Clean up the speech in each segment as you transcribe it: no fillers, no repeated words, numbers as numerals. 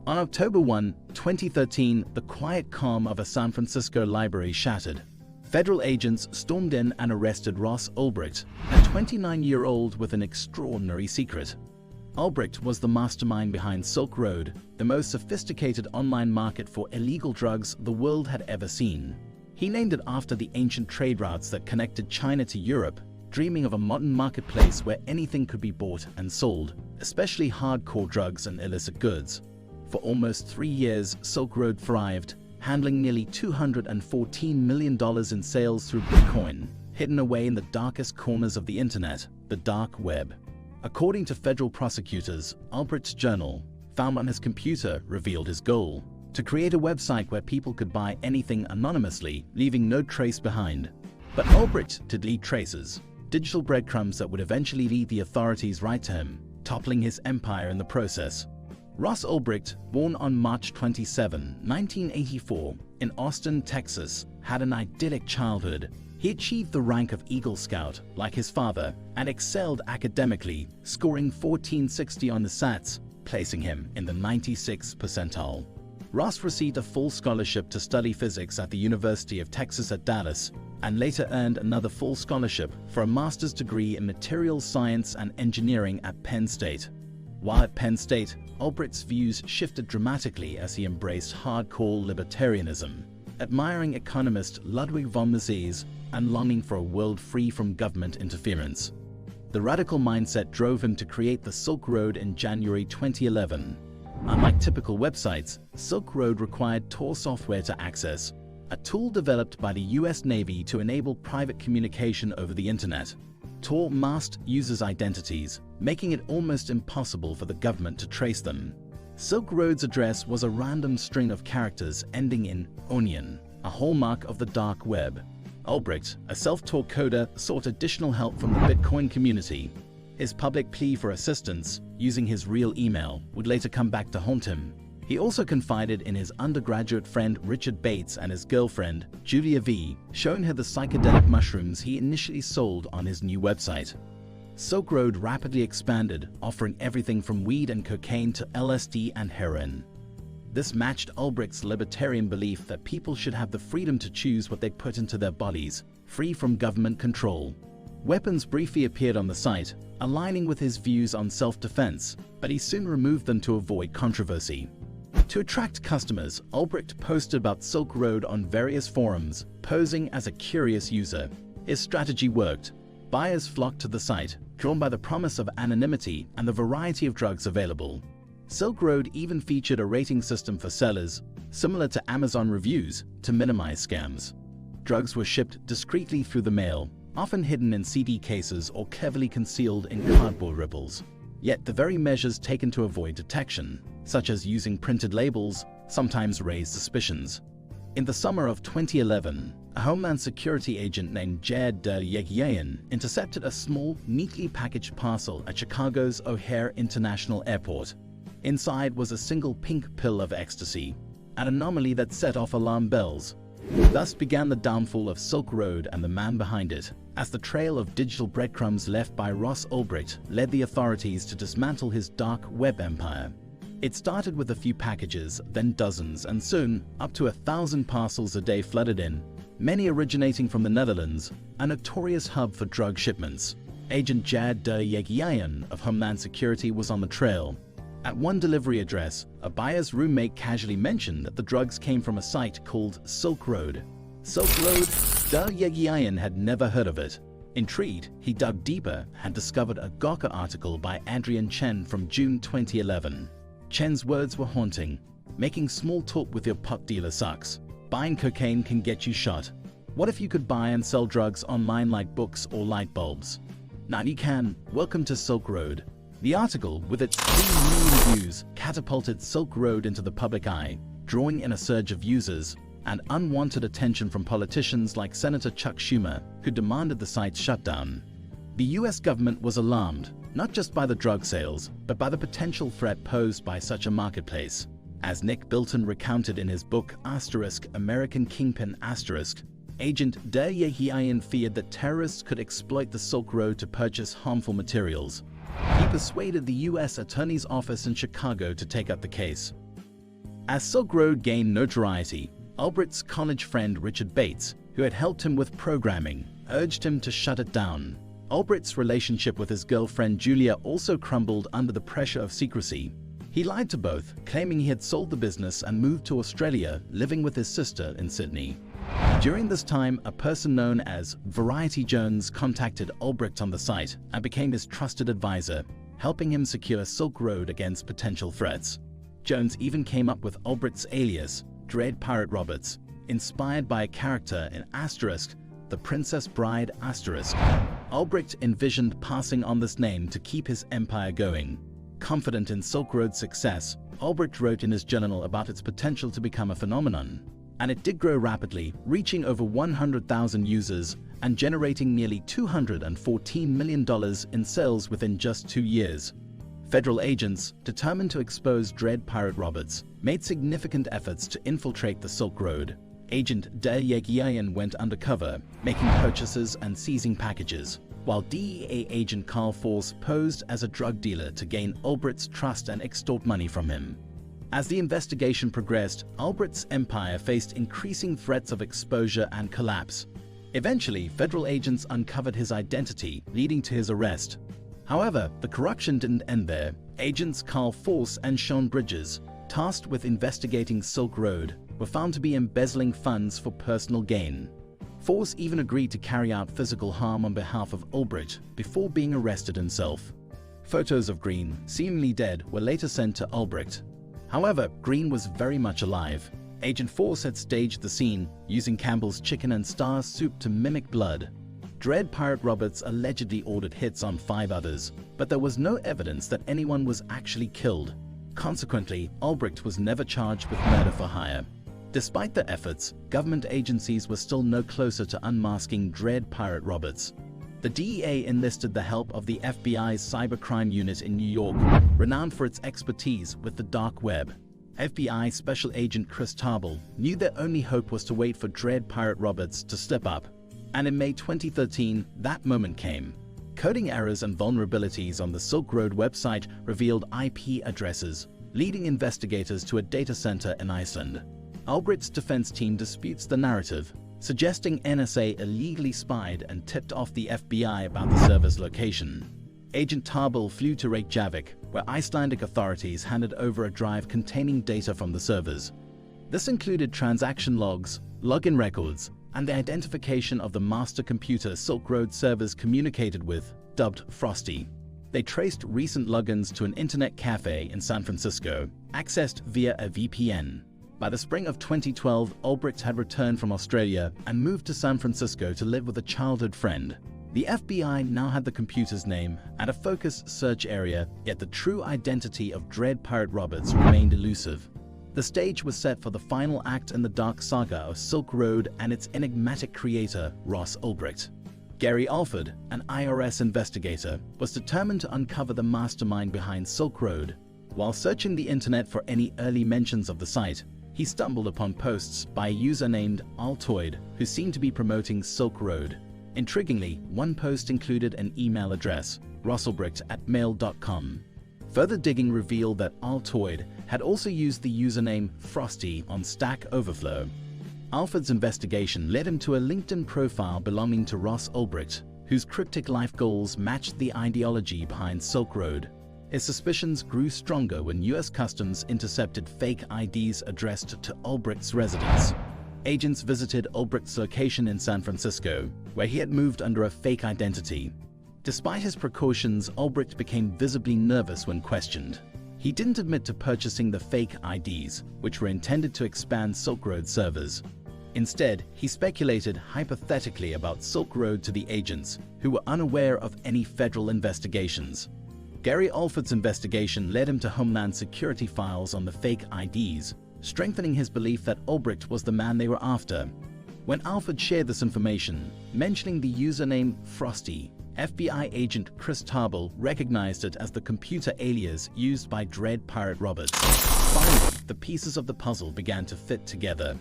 On October 1, 2013, the quiet calm of a San Francisco library shattered. Federal agents stormed in and arrested Ross Ulbricht, a 29-year-old with an extraordinary secret. Ulbricht was the mastermind behind Silk Road, the most sophisticated online market for illegal drugs the world had ever seen. He named it after the ancient trade routes that connected China to Europe, dreaming of a modern marketplace where anything could be bought and sold, especially hardcore drugs and illicit goods. For almost 3 years, Silk Road thrived, handling nearly $214 million in sales through Bitcoin, hidden away in the darkest corners of the internet, the dark web. According to federal prosecutors, Ulbricht's journal, found on his computer, revealed his goal: to create a website where people could buy anything anonymously, leaving no trace behind. But Ulbricht did leave traces, digital breadcrumbs that would eventually lead the authorities right to him, toppling his empire in the process. Ross Ulbricht, born on March 27, 1984, in Austin, Texas, had an idyllic childhood. He achieved the rank of Eagle Scout, like his father, and excelled academically, scoring 1460 on the SATs, placing him in the 96th percentile. Ross received a full scholarship to study physics at the University of Texas at Dallas, and later earned another full scholarship for a master's degree in materials science and engineering at Penn State. While at Penn State, Ulbricht's views shifted dramatically as he embraced hardcore libertarianism, admiring economist Ludwig von Mises and longing for a world free from government interference. The radical mindset drove him to create the Silk Road in January 2011. Unlike typical websites, Silk Road required Tor software to access, a tool developed by the US Navy to enable private communication over the internet. Tor masked users' identities, making it almost impossible for the government to trace them. Silk Road's address was a random string of characters ending in onion, a hallmark of the dark web. Ulbricht, a self-taught coder, sought additional help from the Bitcoin community. His public plea for assistance, using his real email, would later come back to haunt him. He also confided in his undergraduate friend Richard Bates and his girlfriend, Julia V, showing her the psychedelic mushrooms he initially sold on his new website. Silk Road rapidly expanded, offering everything from weed and cocaine to LSD and heroin. This matched Ulbricht's libertarian belief that people should have the freedom to choose what they put into their bodies, free from government control. Weapons briefly appeared on the site, aligning with his views on self-defense, but he soon removed them to avoid controversy. To attract customers, Ulbricht posted about Silk Road on various forums, posing as a curious user. His strategy worked. Buyers flocked to the site, drawn by the promise of anonymity and the variety of drugs available. Silk Road even featured a rating system for sellers, similar to Amazon reviews, to minimize scams. Drugs were shipped discreetly through the mail, often hidden in CD cases or cleverly concealed in cardboard ripples. Yet the very measures taken to avoid detection, such as using printed labels, sometimes raised suspicions. In the summer of 2011, a Homeland Security agent named Jared Yegiayan intercepted a small, neatly packaged parcel at Chicago's O'Hare International Airport. Inside was a single pink pill of ecstasy, an anomaly that set off alarm bells. Thus began the downfall of Silk Road and the man behind it, as the trail of digital breadcrumbs left by Ross Ulbricht led the authorities to dismantle his dark web empire. It started with a few packages, then dozens, and soon up to 1,000 parcels a day flooded in, many originating from the Netherlands, a notorious hub for drug shipments. Agent Jared Yegiayan of Homeland Security was on the trail. At one delivery address, a buyer's roommate casually mentioned that the drugs came from a site called Silk Road. Silk Road? Yegiayan had never heard of it. Intrigued, he dug deeper and discovered a Gawker article by Adrian Chen from June 2011. Chen's words were haunting. Making small talk with your pot dealer sucks. Buying cocaine can get you shot. What if you could buy and sell drugs online like books or light bulbs? Now you can. Welcome to Silk Road. The article, with its 3 million views, catapulted Silk Road into the public eye, drawing in a surge of users and unwanted attention from politicians like Senator Chuck Schumer, who demanded the site's shutdown. The US government was alarmed, not just by the drug sales, but by the potential threat posed by such a marketplace. As Nick Bilton recounted in his book American Kingpin Agent Yegiayan feared that terrorists could exploit the Silk Road to purchase harmful materials. He persuaded the US Attorney's Office in Chicago to take up the case. As Silk Road gained notoriety, Albrecht's college friend Richard Bates, who had helped him with programming, urged him to shut it down. Albrecht's relationship with his girlfriend Julia also crumbled under the pressure of secrecy. He lied to both, claiming he had sold the business and moved to Australia, living with his sister in Sydney. During this time, a person known as Variety Jones contacted Albrecht on the site and became his trusted advisor, helping him secure Silk Road against potential threats. Jones even came up with Albrecht's alias, Dread Pirate Roberts, inspired by a character in Asterisk, The Princess Bride Asterisk. Albrecht envisioned passing on this name to keep his empire going. Confident in Silk Road's success, Albrecht wrote in his journal about its potential to become a phenomenon. And it did grow rapidly, reaching over 100,000 users and generating nearly $214 million in sales within just 2 years. Federal agents, determined to expose Dread Pirate Roberts, made significant efforts to infiltrate the Silk Road. Agent De Yegiayan went undercover, making purchases and seizing packages, while DEA agent Carl Force posed as a drug dealer to gain Albrecht's trust and extort money from him. As the investigation progressed, Albrecht's empire faced increasing threats of exposure and collapse. Eventually, federal agents uncovered his identity, leading to his arrest. However, the corruption didn't end there. Agents Carl Force and Sean Bridges, tasked with investigating Silk Road, were found to be embezzling funds for personal gain. Force even agreed to carry out physical harm on behalf of Albrecht before being arrested himself. Photos of Green, seemingly dead, were later sent to Albrecht. However, Green was very much alive. Agent Force had staged the scene, using Campbell's chicken and star soup to mimic blood. Dread Pirate Roberts allegedly ordered hits on 5 others, but there was no evidence that anyone was actually killed. Consequently, Albrecht was never charged with murder for hire. Despite their efforts, government agencies were still no closer to unmasking Dread Pirate Roberts. The DEA enlisted the help of the FBI's cybercrime unit in New York, renowned for its expertise with the dark web. FBI Special Agent Chris Tarbell knew their only hope was to wait for Dread Pirate Roberts to slip up. And in May 2013, that moment came. Coding errors and vulnerabilities on the Silk Road website revealed IP addresses, leading investigators to a data center in Iceland. Albrecht's defense team disputes the narrative, suggesting NSA illegally spied and tipped off the FBI about the server's location. Agent Tarbell flew to Reykjavik, where Icelandic authorities handed over a drive containing data from the servers. This included transaction logs, login records, and the identification of the master computer Silk Road servers communicated with, dubbed Frosty. They traced recent logins to an internet cafe in San Francisco, accessed via a VPN. By the spring of 2012, Albrecht had returned from Australia and moved to San Francisco to live with a childhood friend. The FBI now had the computer's name and a focused search area, yet the true identity of Dread Pirate Roberts remained elusive. The stage was set for the final act in the dark saga of Silk Road and its enigmatic creator, Ross Ulbricht. Gary Alford, an IRS investigator, was determined to uncover the mastermind behind Silk Road. While searching the internet for any early mentions of the site, he stumbled upon posts by a user named Altoid who seemed to be promoting Silk Road. Intriguingly, one post included an email address, rosselbricht@mail.com. Further digging revealed that Altoid had also used the username Frosty on Stack Overflow. Alford's investigation led him to a LinkedIn profile belonging to Ross Ulbricht, whose cryptic life goals matched the ideology behind Silk Road. His suspicions grew stronger when US Customs intercepted fake IDs addressed to Ulbricht's residence. Agents visited Ulbricht's location in San Francisco, where he had moved under a fake identity. Despite his precautions, Ulbricht became visibly nervous when questioned. He didn't admit to purchasing the fake IDs, which were intended to expand Silk Road servers. Instead, he speculated hypothetically about Silk Road to the agents, who were unaware of any federal investigations. Gary Alford's investigation led him to Homeland Security files on the fake IDs, strengthening his belief that Ulbricht was the man they were after. When Alford shared this information, mentioning the username Frosty, FBI agent Chris Tarbell recognized it as the computer alias used by Dread Pirate Roberts. Finally, the pieces of the puzzle began to fit together.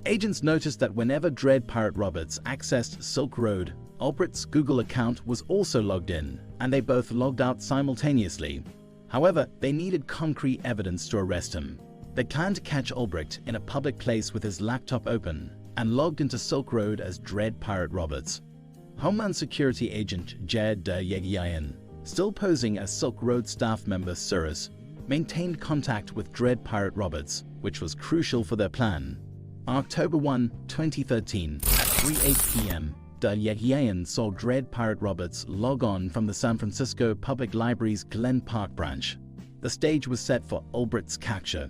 Agents noticed that whenever Dread Pirate Roberts accessed Silk Road, Ulbricht's Google account was also logged in, and they both logged out simultaneously. However, they needed concrete evidence to arrest him. They planned to catch Ulbricht in a public place with his laptop open and logged into Silk Road as Dread Pirate Roberts. Homeland Security agent Jed Yegiayan, still posing as Silk Road staff member Cyrus, maintained contact with Dread Pirate Roberts, which was crucial for their plan. On October 1, 2013, at 3:08 p.m., Yegiayan saw Dread Pirate Roberts log on from the San Francisco Public Library's Glen Park branch. The stage was set for Ulbricht's capture.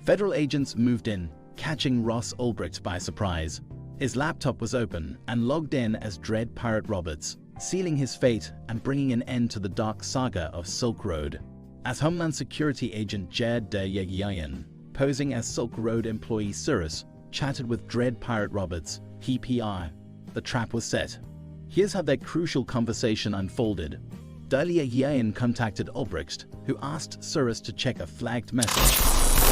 Federal agents moved in, catching Ross Ulbricht by surprise. His laptop was open and logged in as Dread Pirate Roberts, sealing his fate and bringing an end to the dark saga of Silk Road. As Homeland Security agent Jed Yegiayan, posing as Silk Road employee Cyrus, chatted with Dread Pirate Roberts, the trap was set. Here's how their crucial conversation unfolded. Yegiayan contacted Ulbricht, who asked Cyrus to check a flagged message.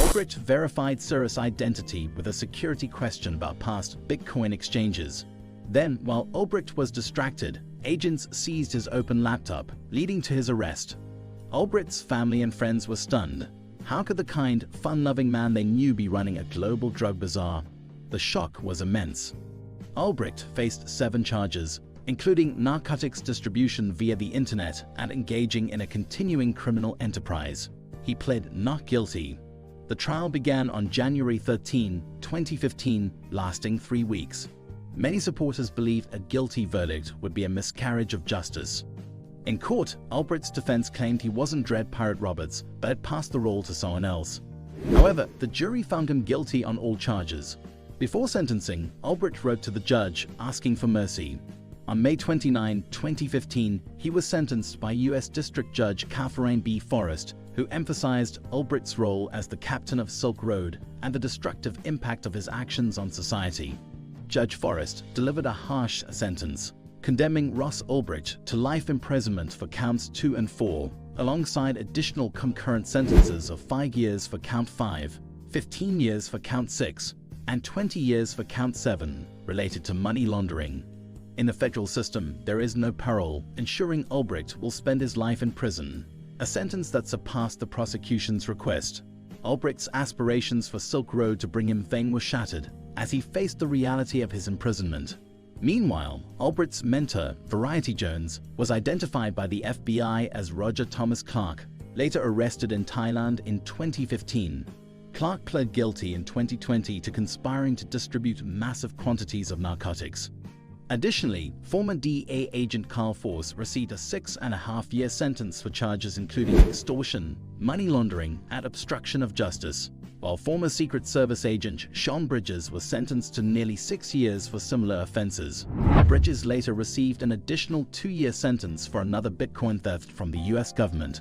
Ulbricht verified Cyrus' identity with a security question about past Bitcoin exchanges. Then, while Ulbricht was distracted, agents seized his open laptop, leading to his arrest. Ulbricht's family and friends were stunned. How could the kind, fun-loving man they knew be running a global drug bazaar? The shock was immense. Ulbricht faced 7 charges, including narcotics distribution via the internet and engaging in a continuing criminal enterprise. He pled not guilty. The trial began on January 13, 2015, lasting 3 weeks. Many supporters believed a guilty verdict would be a miscarriage of justice. In court, Ulbricht's defense claimed he wasn't Dread Pirate Roberts, but had passed the role to someone else. However, the jury found him guilty on all charges. Before sentencing, Ulbricht wrote to the judge asking for mercy. On May 29, 2015, he was sentenced by U.S. District Judge Catherine B. Forrest, who emphasized Ulbricht's role as the captain of Silk Road and the destructive impact of his actions on society. Judge Forrest delivered a harsh sentence, condemning Ross Ulbricht to life imprisonment for counts 2 and 4, alongside additional concurrent sentences of 5 years for count 5, 15 years for count 6, and 20 years for count 7, related to money laundering. In the federal system, there is no parole, ensuring Ulbricht will spend his life in prison, a sentence that surpassed the prosecution's request. Ulbricht's aspirations for Silk Road to bring him fame were shattered as he faced the reality of his imprisonment. Meanwhile, Ulbricht's mentor, Variety Jones, was identified by the FBI as Roger Thomas Clark, later arrested in Thailand in 2015. Clark pled guilty in 2020 to conspiring to distribute massive quantities of narcotics. Additionally, former DEA agent Carl Force received a 6.5-year sentence for charges including extortion, money laundering, and obstruction of justice, while former Secret Service agent Sean Bridges was sentenced to nearly 6 years for similar offenses. Bridges later received an additional 2-year sentence for another Bitcoin theft from the U.S. government.